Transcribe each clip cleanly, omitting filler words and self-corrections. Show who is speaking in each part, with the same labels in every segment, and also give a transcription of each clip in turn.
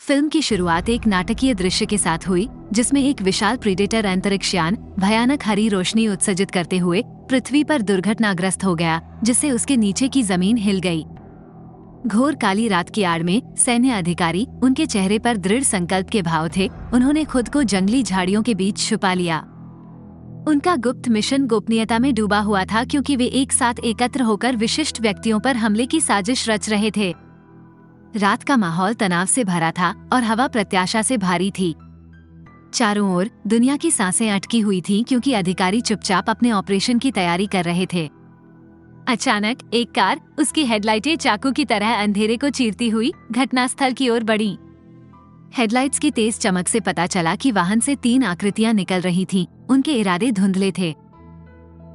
Speaker 1: Film की शुरुआत एक नाटकीय दृश्य के साथ हुई जिसमें एक विशाल प्रीडेटर अंतरिक्षयान भयानक हरी रोशनी उत्सर्जित करते हुए पृथ्वी पर दुर्घटनाग्रस्त हो गया, जिससे उसके नीचे की जमीन हिल गई। घोर काली रात की आड़ में सैन्य अधिकारी, उनके चेहरे पर दृढ़ संकल्प के भाव थे। उन्होंने खुद को जंगली झाड़ियों के बीच छुपा लिया। उनका गुप्त मिशन गोपनीयता में डूबा हुआ था, क्योंकि वे एक साथ एकत्र होकर विशिष्ट व्यक्तियों पर हमले की साजिश रच रहे थे। रात का माहौल तनाव से भरा था और हवा प्रत्याशा से भारी थी। चारों ओर दुनिया की सांसें अटकी हुई थीं, क्योंकि अधिकारी चुपचाप अपने ऑपरेशन की तैयारी कर रहे थे। अचानक एक कार, उसकी हेडलाइटें चाकू की तरह अंधेरे को चीरती हुई घटनास्थल की ओर बढ़ी। हेडलाइट्स की तेज चमक से पता चला कि वाहन से 3 आकृतियां निकल रही थीं। उनके इरादे धुंधले थे।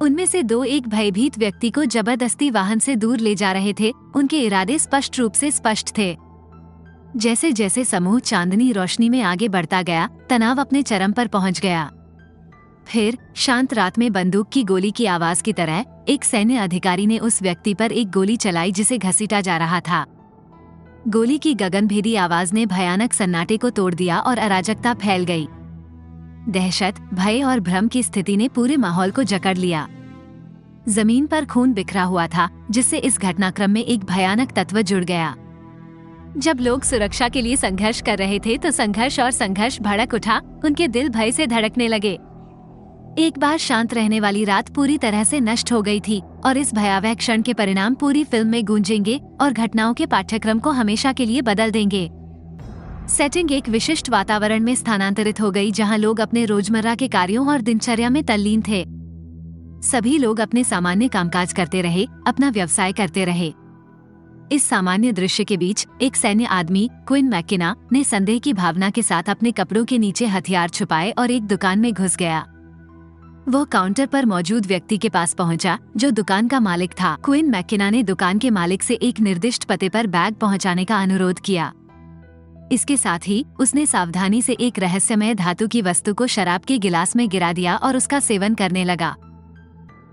Speaker 1: उनमें से 2 एक भयभीत व्यक्ति को जबरदस्ती वाहन से दूर ले जा रहे थे। उनके इरादे स्पष्ट रूप से स्पष्ट थे। जैसे जैसे समूह चांदनी रोशनी में आगे बढ़ता गया, तनाव अपने चरम पर पहुंच गया। फिर शांत रात में बंदूक की गोली की आवाज की तरह एक सैन्य अधिकारी ने उस व्यक्ति पर एक गोली चलाई जिसे घसीटा जा रहा था। गोली की गगनभेदी आवाज ने भयानक सन्नाटे को तोड़ दिया और अराजकता फैल गई। दहशत, भय और भ्रम की स्थिति ने पूरे माहौल को जकड़ लिया। जमीन पर खून बिखरा हुआ था, जिससे इस घटनाक्रम में एक भयानक तत्व जुड़ गया। जब लोग सुरक्षा के लिए संघर्ष कर रहे थे तो संघर्ष भड़क उठा। उनके दिल भय से धड़कने लगे। एक बार शांत रहने वाली रात पूरी तरह से नष्ट हो गई थी, और इस भयावह क्षण के परिणाम पूरी फिल्म में गूंजेंगे और घटनाओं के पाठ्यक्रम को हमेशा के लिए बदल देंगे। सेटिंग एक विशिष्ट वातावरण में स्थानांतरित हो गई, जहां लोग अपने रोजमर्रा के कार्यों और दिनचर्या में तल्लीन थे। सभी लोग अपने सामान्य कामकाज करते रहे, अपना व्यवसाय करते रहे। इस सामान्य दृश्य के बीच एक सैन्य आदमी, क्विन मैकेना, ने संदेह की भावना के साथ अपने कपड़ों के नीचे हथियार छुपाए और एक दुकान में घुस गया। वो काउंटर पर मौजूद व्यक्ति के पास पहुंचा, जो दुकान का मालिक था। क्विन मैकेना ने दुकान के मालिक से एक निर्दिष्ट पते पर बैग पहुंचाने का अनुरोध किया। इसके साथ ही उसने सावधानी से एक रहस्यमय धातु की वस्तु को शराब के गिलास में गिरा दिया और उसका सेवन करने लगा।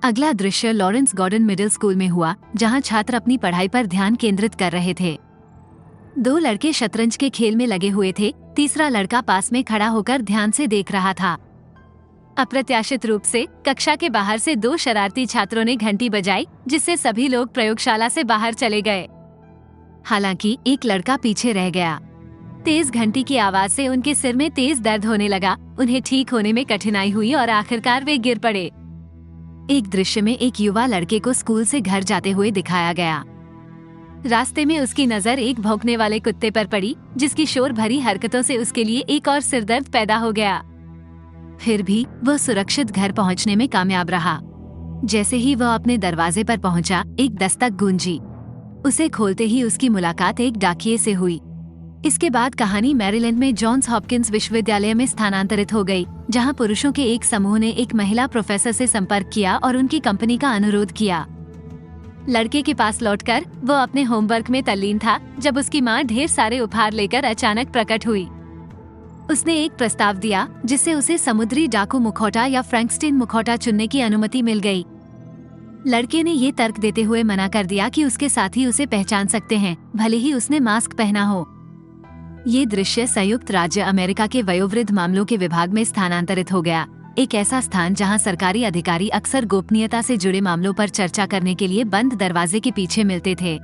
Speaker 1: अगला दृश्य लॉरेंस गॉर्डन मिडिल स्कूल में हुआ, जहां छात्र अपनी पढ़ाई पर ध्यान केंद्रित कर रहे थे। 2 लड़के शतरंज के खेल में लगे हुए थे। तीसरा लड़का पास में खड़ा होकर ध्यान से देख रहा था। अप्रत्याशित रूप से कक्षा के बाहर से 2 शरारती छात्रों ने घंटी बजाई, जिससे सभी लोग प्रयोगशाला से बाहर चले गए। हालांकि एक लड़का पीछे रह गया। तेज घंटी की आवाज से उनके सिर में तेज दर्द होने लगा। उन्हें ठीक होने में कठिनाई हुई और आखिरकार वे गिर पड़े। एक दृश्य में एक युवा लड़के को स्कूल से घर जाते हुए दिखाया गया। रास्ते में उसकी नजर एक भौंकने वाले कुत्ते पर पड़ी, जिसकी शोर भरी हरकतों से उसके लिए एक और सिरदर्द पैदा हो गया। फिर भी वह सुरक्षित घर पहुंचने में कामयाब रहा। जैसे ही वह अपने दरवाजे पर पहुंचा, एक दस्तक गूंजी। उसे खोलते ही उसकी मुलाकात एक डाकिये से हुई। इसके बाद कहानी मैरीलैंड में जॉन्स हॉपकिंस विश्वविद्यालय में स्थानांतरित हो गई, जहां पुरुषों के एक समूह ने एक महिला प्रोफेसर से संपर्क किया और उनकी कंपनी का अनुरोध किया। लड़के के पास लौटकर वो अपने होमवर्क में तल्लीन था, जब उसकी मां ढेर सारे उपहार लेकर अचानक प्रकट हुई। उसने एक प्रस्ताव दिया, जिससे उसे समुद्री डाकू मुखौटा या फ्रैंकस्टीन मुखौटा चुनने की अनुमति मिल गई। लड़के ने ये तर्क देते हुए मना कर दिया कि उसके साथी उसे पहचान सकते हैं, भले ही उसने मास्क पहना हो। ये दृश्य संयुक्त राज्य अमेरिका के वयोवृद्ध मामलों के विभाग में स्थानांतरित हो गया, एक ऐसा स्थान जहां सरकारी अधिकारी अक्सर गोपनीयता से जुड़े मामलों पर चर्चा करने के लिए बंद दरवाजे के पीछे मिलते थे।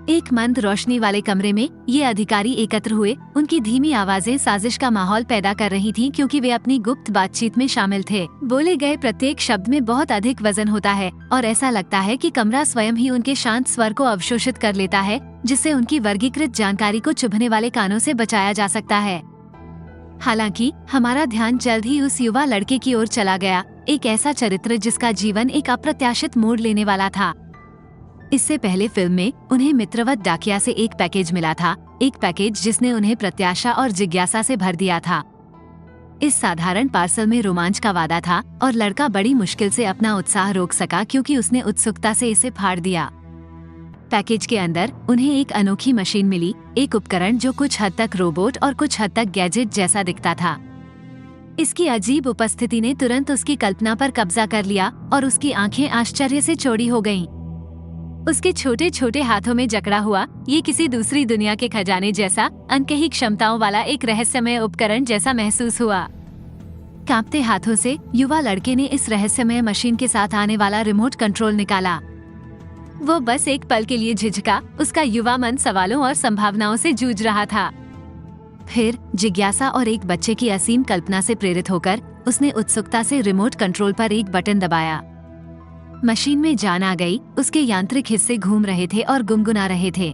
Speaker 1: एक मंद रोशनी वाले कमरे में ये अधिकारी एकत्र हुए। उनकी धीमी आवाजें साजिश का माहौल पैदा कर रही थीं, क्योंकि वे अपनी गुप्त बातचीत में शामिल थे। बोले गए प्रत्येक शब्द में बहुत अधिक वजन होता है और ऐसा लगता है कि कमरा स्वयं ही उनके शांत स्वर को अवशोषित कर लेता है, जिससे उनकी वर्गीकृत जानकारी को चुभने वाले कानों से बचाया जा सकता है। हालांकि हमारा ध्यान जल्द ही उस युवा लड़के की ओर चला गया, एक ऐसा चरित्र जिसका जीवन एक अप्रत्याशित मोड़ लेने वाला था। इससे पहले फिल्म में उन्हें मित्रवत डाकिया से एक पैकेज मिला था, एक पैकेज जिसने उन्हें प्रत्याशा और जिज्ञासा से भर दिया था। इस साधारण पार्सल में रोमांच का वादा था और लड़का बड़ी मुश्किल से अपना उत्साह रोक सका, क्योंकि उसने उत्सुकता से इसे फाड़ दिया। पैकेज के अंदर उन्हें एक अनोखी मशीन मिली, एक उपकरण जो कुछ हद तक रोबोट और कुछ हद तक गैजेट जैसा दिखता था। इसकी अजीब उपस्थिति ने तुरंत उसकी कल्पना पर कब्जा कर लिया और उसकी आंखें आश्चर्य से चौड़ी हो गईं। उसके छोटे छोटे हाथों में जकड़ा हुआ ये किसी दूसरी दुनिया के खजाने जैसा अनकही क्षमताओं वाला एक रहस्यमय उपकरण जैसा महसूस हुआ। कांपते हाथों से युवा लड़के ने इस रहस्यमय मशीन के साथ आने वाला रिमोट कंट्रोल निकाला। वो बस एक पल के लिए झिझका, उसका युवा मन सवालों और संभावनाओं से जूझ रहा था। फिर जिज्ञासा और एक बच्चे की असीम कल्पना से प्रेरित होकर उसने उत्सुकता से रिमोट कंट्रोल पर एक बटन दबाया। मशीन में जान आ गई, उसके यांत्रिक हिस्से घूम रहे थे और गुनगुना रहे थे।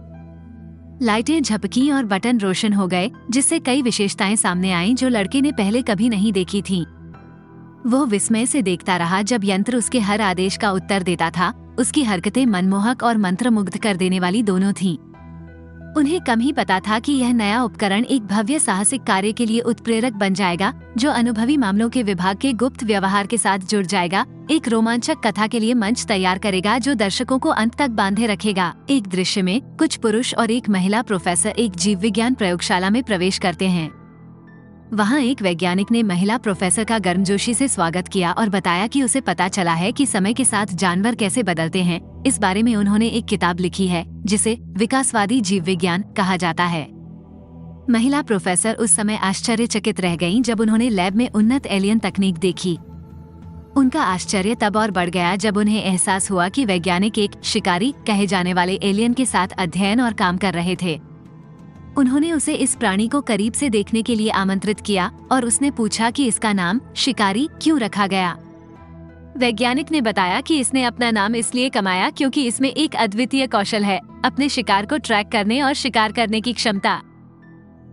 Speaker 1: लाइटें झपकी और बटन रोशन हो गए, जिससे कई विशेषताएं सामने आईं जो लड़के ने पहले कभी नहीं देखी थीं। वो विस्मय से देखता रहा जब यंत्र उसके हर आदेश का उत्तर देता था। उसकी हरकतें मनमोहक और मंत्रमुग्ध कर देने वाली दोनों थीं। उन्हें कम ही पता था कि यह नया उपकरण एक भव्य साहसिक कार्य के लिए उत्प्रेरक बन जाएगा, जो अनुभवी मामलों के विभाग के गुप्त व्यवहार के साथ जुड़ जाएगा, एक रोमांचक कथा के लिए मंच तैयार करेगा जो दर्शकों को अंत तक बांधे रखेगा। एक दृश्य में कुछ पुरुष और एक महिला प्रोफेसर एक जीव विज्ञान प्रयोगशाला में प्रवेश करते हैं। वहाँ एक वैज्ञानिक ने महिला प्रोफेसर का गर्मजोशी से स्वागत किया और बताया कि उसे पता चला है कि समय के साथ जानवर कैसे बदलते हैं। इस बारे में उन्होंने एक किताब लिखी है जिसे विकासवादी जीव विज्ञान कहा जाता है। महिला प्रोफेसर उस समय आश्चर्यचकित रह गईं जब उन्होंने लैब में उन्नत एलियन तकनीक देखी। उनका आश्चर्य तब और बढ़ गया जब उन्हें एहसास हुआ कि वैज्ञानिक एक शिकारी कहे जाने वाले एलियन के साथ अध्ययन और काम कर रहे थे। उन्होंने उसे इस प्राणी को करीब से देखने के लिए आमंत्रित किया और उसने पूछा कि इसका नाम शिकारी क्यों रखा गया। वैज्ञानिक ने बताया कि इसने अपना नाम इसलिए कमाया क्योंकि इसमें एक अद्वितीय कौशल है, अपने शिकार को ट्रैक करने और शिकार करने की क्षमता।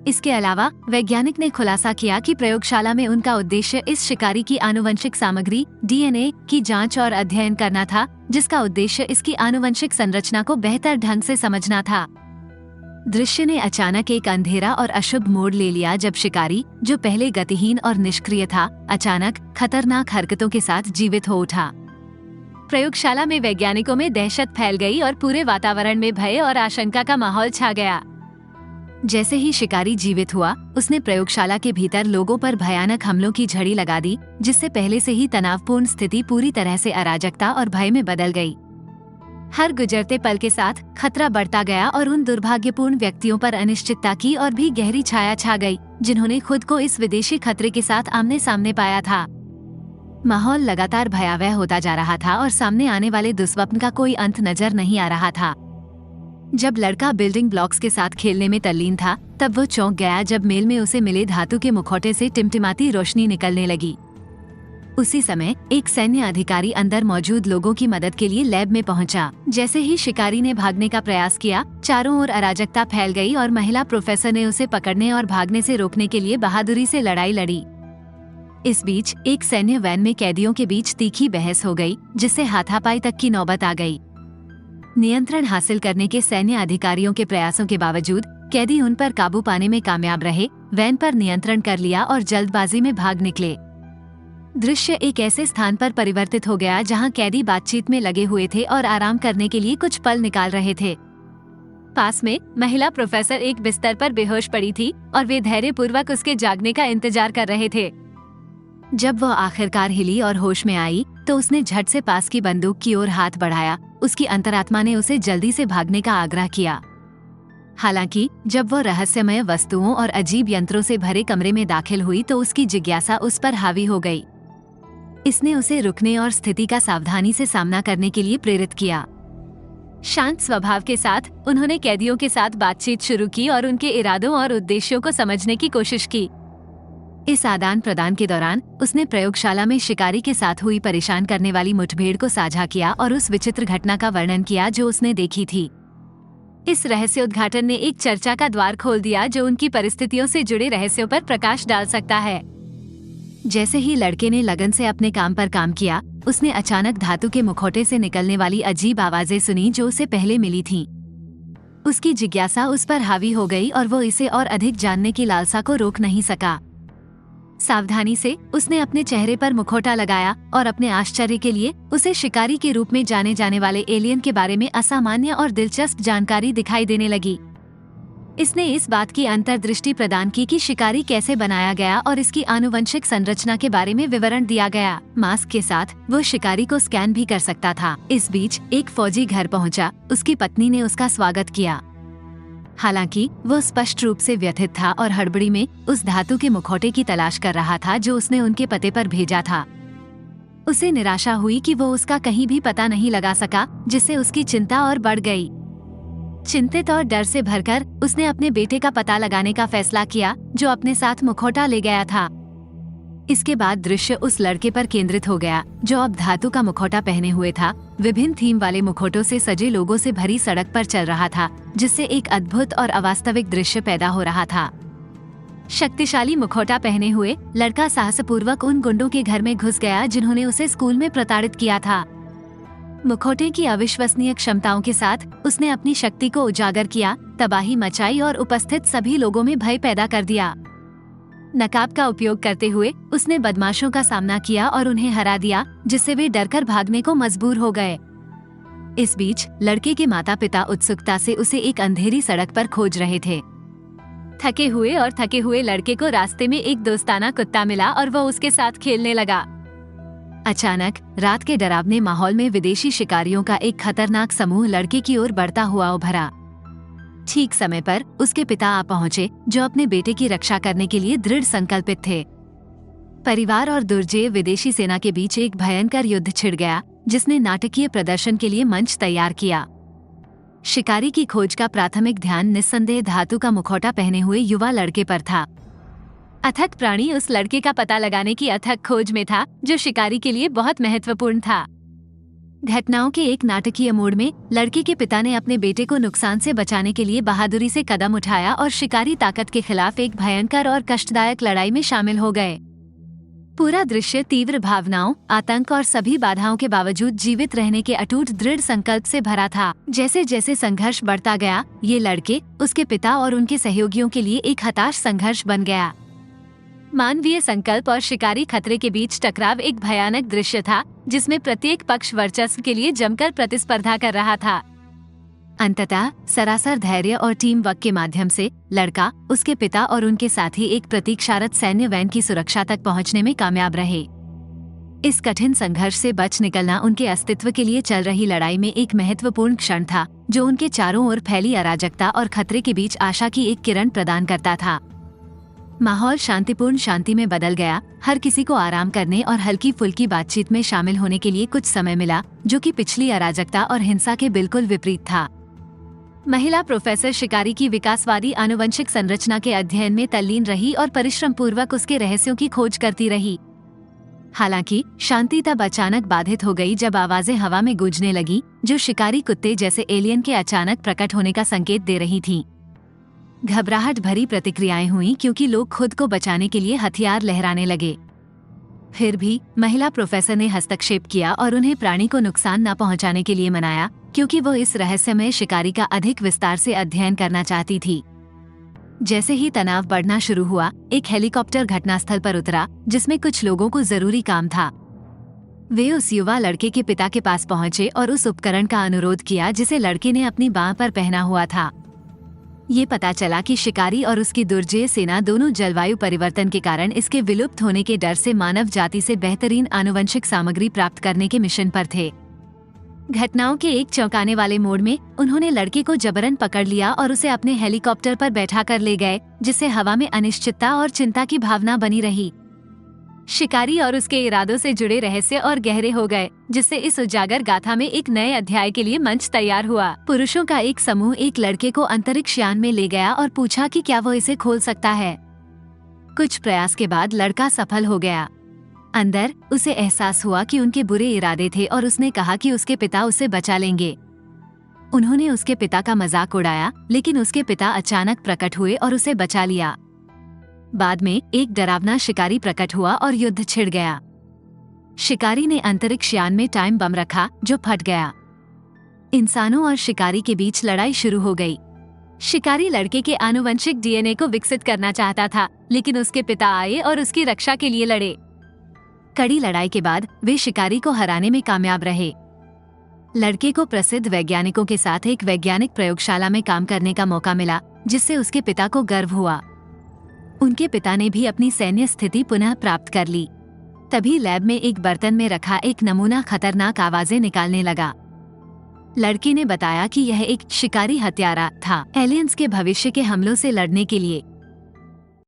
Speaker 1: इसके अलावा वैज्ञानिक ने खुलासा किया कि प्रयोगशाला में उनका उद्देश्य इस शिकारी की आनुवंशिक सामग्री डीएनए की जांच और अध्ययन करना था, जिसका उद्देश्य इसकी आनुवंशिक संरचना को बेहतर ढंग से समझना था। दृश्य ने अचानक एक अंधेरा और अशुभ मोड़ ले लिया जब शिकारी, जो पहले गतिहीन और निष्क्रिय था, अचानक खतरनाक हरकतों के साथ जीवित हो उठा। प्रयोगशाला में वैज्ञानिकों में दहशत फैल गई और पूरे वातावरण में भय और आशंका का माहौल छा गया। जैसे ही शिकारी जीवित हुआ, उसने प्रयोगशाला के भीतर लोगों पर भयानक हमलों की झड़ी लगा दी, जिससे पहले से ही तनावपूर्ण स्थिति पूरी तरह से अराजकता और भय में बदल गई। हर गुजरते पल के साथ खतरा बढ़ता गया और उन दुर्भाग्यपूर्ण व्यक्तियों पर अनिश्चितता की और भी गहरी छाया छा गई, जिन्होंने खुद को इस विदेशी खतरे के साथ आमने सामने पाया था। माहौल लगातार भयावह होता जा रहा था और सामने आने वाले दुस्वप्न का कोई अंत नजर नहीं आ रहा था। जब लड़का बिल्डिंग ब्लॉक्स के साथ खेलने में तल्लीन था, तब वो चौंक गया जब मेल में उसे मिले धातु के मुखौटे से टिमटिमाती रोशनी निकलने लगी। उसी समय एक सैन्य अधिकारी अंदर मौजूद लोगों की मदद के लिए लैब में पहुंचा। जैसे ही शिकारी ने भागने का प्रयास किया, चारों ओर अराजकता फैल गई और महिला प्रोफेसर ने उसे पकड़ने और भागने से रोकने के लिए बहादुरी से लड़ाई लड़ी। इस बीच एक सैन्य वैन में कैदियों के बीच तीखी बहस हो गई, जिससे हाथापाई तक की नौबत आ गई। नियंत्रण हासिल करने के सैन्य अधिकारियों के प्रयासों के बावजूद कैदी उन पर काबू पाने में कामयाब रहे, वैन पर नियंत्रण कर लिया और जल्दबाजी में भाग निकले। दृश्य एक ऐसे स्थान पर परिवर्तित हो गया जहां कैदी बातचीत में लगे हुए थे और आराम करने के लिए कुछ पल निकाल रहे थे। पास में महिला प्रोफेसर एक बिस्तर पर बेहोश पड़ी थी और वे धैर्यपूर्वक उसके जागने का इंतजार कर रहे थे। जब वह आखिरकार हिली और होश में आई, तो उसने झट से पास की बंदूक की ओर हाथ बढ़ाया। उसकी अंतरात्मा ने उसे जल्दी से भागने का आग्रह किया। हालांकि जब वो रहस्यमय वस्तुओं और अजीब यंत्रों से भरे कमरे में दाखिल हुई, तो उसकी जिज्ञासा उस पर हावी हो गई। इसने उसे रुकने और स्थिति का सावधानी से सामना करने के लिए प्रेरित किया। शांत स्वभाव के साथ उन्होंने कैदियों के साथ बातचीत शुरू की और उनके इरादों और उद्देश्यों को समझने की कोशिश की। इस आदान प्रदान के दौरान उसने प्रयोगशाला में शिकारी के साथ हुई परेशान करने वाली मुठभेड़ को साझा किया और उस विचित्र घटना का वर्णन किया जो उसने देखी थी। इस रहस्योद्घाटन ने एक चर्चा का द्वार खोल दिया जो उनकी परिस्थितियों से जुड़े रहस्यों पर प्रकाश डाल सकता है। जैसे ही लड़के ने लगन से अपने काम पर काम किया, उसने अचानक धातु के मुखौटे से निकलने वाली अजीब आवाजें सुनी जो उसे पहले मिली थीं। उसकी जिज्ञासा उस पर हावी हो गई और वो इसे और अधिक जानने की लालसा को रोक नहीं सका। सावधानी से उसने अपने चेहरे पर मुखौटा लगाया और अपने आश्चर्य के लिए उसे शिकारी के रूप में जाने जाने वाले एलियन के बारे में असामान्य और दिलचस्प जानकारी दिखाई देने लगी। इसने इस बात की अंतर्दृष्टि प्रदान की कि शिकारी कैसे बनाया गया और इसकी आनुवंशिक संरचना के बारे में विवरण दिया गया। मास्क के साथ वो शिकारी को स्कैन भी कर सकता था। इस बीच एक फौजी घर पहुंचा। उसकी पत्नी ने उसका स्वागत किया। हालांकि वो स्पष्ट रूप से व्यथित था और हड़बड़ी में उस धातु के मुखौटे की तलाश कर रहा था जो उसने उनके पते पर भेजा था। उसे निराशा हुई कि वो उसका कहीं भी पता नहीं लगा सका, जिससे उसकी चिंता और बढ़ गई। चिंतित और डर से भरकर उसने अपने बेटे का पता लगाने का फैसला किया, जो अपने साथ मुखौटा ले गया था। इसके बाद दृश्य उस लड़के पर केंद्रित हो गया जो अब धातु का मुखौटा पहने हुए था। विभिन्न थीम वाले मुखौटों से सजे लोगों से भरी सड़क पर चल रहा था, जिससे एक अद्भुत और अवास्तविक दृश्य पैदा हो रहा था। शक्तिशाली मुखौटा पहने हुए लड़का साहसपूर्वक उन गुंडों के घर में घुस गया जिन्होंने उसे स्कूल में प्रताड़ित किया था। मुखौटे की अविश्वसनीय क्षमताओं के साथ उसने अपनी शक्ति को उजागर किया, तबाही मचाई और उपस्थित सभी लोगों में भय पैदा कर दिया। नकाब का उपयोग करते हुए उसने बदमाशों का सामना किया और उन्हें हरा दिया, जिससे वे डरकर भागने को मजबूर हो गए। इस बीच लड़के के माता पिता उत्सुकता से उसे एक अंधेरी सड़क पर खोज रहे थे। थके हुए लड़के को रास्ते में एक दोस्ताना कुत्ता मिला और वो उसके साथ खेलने लगा। अचानक रात के डरावने माहौल में विदेशी शिकारियों का एक खतरनाक समूह लड़के की ओर बढ़ता हुआ उभरा। ठीक समय पर उसके पिता आ पहुंचे, जो अपने बेटे की रक्षा करने के लिए दृढ़ संकल्पित थे। परिवार और दुर्जय विदेशी सेना के बीच एक भयंकर युद्ध छिड़ गया, जिसने नाटकीय प्रदर्शन के लिए मंच तैयार किया। शिकारी की खोज का प्राथमिक ध्यान निस्संदेह धातु का मुखौटा पहने हुए युवा लड़के पर था। अथक प्राणी उस लड़के का पता लगाने की अथक खोज में था, जो शिकारी के लिए बहुत महत्वपूर्ण था। घटनाओं के एक नाटकीय मोड़ में लड़के के पिता ने अपने बेटे को नुकसान से बचाने के लिए बहादुरी से कदम उठाया और शिकारी ताकत के खिलाफ एक भयंकर और कष्टदायक लड़ाई में शामिल हो गए। पूरा दृश्य तीव्र भावनाओं, आतंक और सभी बाधाओं के बावजूद जीवित रहने के अटूट दृढ़ संकल्प से भरा था। जैसे जैसे संघर्ष बढ़ता गया, ये लड़के, उसके पिता और उनके सहयोगियों के लिए एक हताश संघर्ष बन गया। मानवीय संकल्प और शिकारी खतरे के बीच टकराव एक भयानक दृश्य था, जिसमें प्रत्येक पक्ष वर्चस्व के लिए जमकर प्रतिस्पर्धा कर रहा था। अंततः सरासर धैर्य और टीम वर्क के माध्यम से लड़का, उसके पिता और उनके साथी एक प्रतीक्षारत सैन्य वैन की सुरक्षा तक पहुंचने में कामयाब रहे। इस कठिन संघर्ष से बच निकलना उनके अस्तित्व के लिए चल रही लड़ाई में एक महत्वपूर्ण क्षण था, जो उनके चारों ओर फैली अराजकता और खतरे के बीच आशा की एक किरण प्रदान करता था। माहौल शांतिपूर्ण शांति में बदल गया। हर किसी को आराम करने और हल्की फुल्की बातचीत में शामिल होने के लिए कुछ समय मिला, जो कि पिछली अराजकता और हिंसा के बिल्कुल विपरीत था। महिला प्रोफेसर शिकारी की विकासवादी आनुवंशिक संरचना के अध्ययन में तल्लीन रही और परिश्रम पूर्वक उसके रहस्यों की खोज करती रही। हालांकि शांति तब अचानक बाधित हो गई जब आवाजें हवा में गूंजने लगी, जो शिकारी कुत्ते जैसे एलियन के अचानक प्रकट होने का संकेत दे रही थीं। घबराहट भरी प्रतिक्रियाएं हुईं क्योंकि लोग खुद को बचाने के लिए हथियार लहराने लगे। फिर भी महिला प्रोफेसर ने हस्तक्षेप किया और उन्हें प्राणी को नुकसान न पहुंचाने के लिए मनाया, क्योंकि वो इस रहस्यमय शिकारी का अधिक विस्तार से अध्ययन करना चाहती थी। जैसे ही तनाव बढ़ना शुरू हुआ, एक हेलीकॉप्टर घटनास्थल पर उतरा, जिसमें कुछ लोगों को जरूरी काम था। वे उस युवा लड़के के पिता के पास पहुंचे और उस उपकरण का अनुरोध किया जिसे लड़के ने अपनी बांह पर पहना हुआ था। ये पता चला कि शिकारी और उसकी दुर्जय सेना दोनों जलवायु परिवर्तन के कारण इसके विलुप्त होने के डर से मानव जाति से बेहतरीन आनुवंशिक सामग्री प्राप्त करने के मिशन पर थे। घटनाओं के एक चौंकाने वाले मोड़ में उन्होंने लड़के को जबरन पकड़ लिया और उसे अपने हेलीकॉप्टर पर बैठा कर ले गए, जिससे हवा में अनिश्चितता और चिंता की भावना बनी रही। शिकारी और उसके इरादों से जुड़े रहस्य और गहरे हो गए, जिससे इस उजागर गाथा में एक नए अध्याय के लिए मंच तैयार हुआ। पुरुषों का एक समूह एक लड़के को अंतरिक्ष यान में ले गया और पूछा कि क्या वो इसे खोल सकता है। कुछ प्रयास के बाद लड़का सफल हो गया। अंदर उसे एहसास हुआ कि उनके बुरे इरादे थे और उसने कहा कि उसके पिता उसे बचा लेंगे। उन्होंने उसके पिता का मजाक उड़ाया, लेकिन उसके पिता अचानक प्रकट हुए और उसे बचा लिया। बाद में एक डरावना शिकारी प्रकट हुआ और युद्ध छिड़ गया। शिकारी ने अंतरिक्ष यान में टाइम बम रखा, जो फट गया। इंसानों और शिकारी के बीच लड़ाई शुरू हो गई। शिकारी लड़के के आनुवंशिक डीएनए को विकसित करना चाहता था, लेकिन उसके पिता आए और उसकी रक्षा के लिए लड़े। कड़ी लड़ाई के बाद वे शिकारी को हराने में कामयाब रहे। लड़के को प्रसिद्ध वैज्ञानिकों के साथ एक वैज्ञानिक प्रयोगशाला में काम करने का मौका मिला, जिससे उसके पिता को गर्व हुआ। उनके पिता ने भी अपनी सैन्य स्थिति पुनः प्राप्त कर ली। तभी लैब में एक बर्तन में रखा एक नमूना खतरनाक आवाजें निकालने लगा। लड़के ने बताया कि यह एक शिकारी हत्यारा था, एलियंस के भविष्य के हमलों से लड़ने के लिए।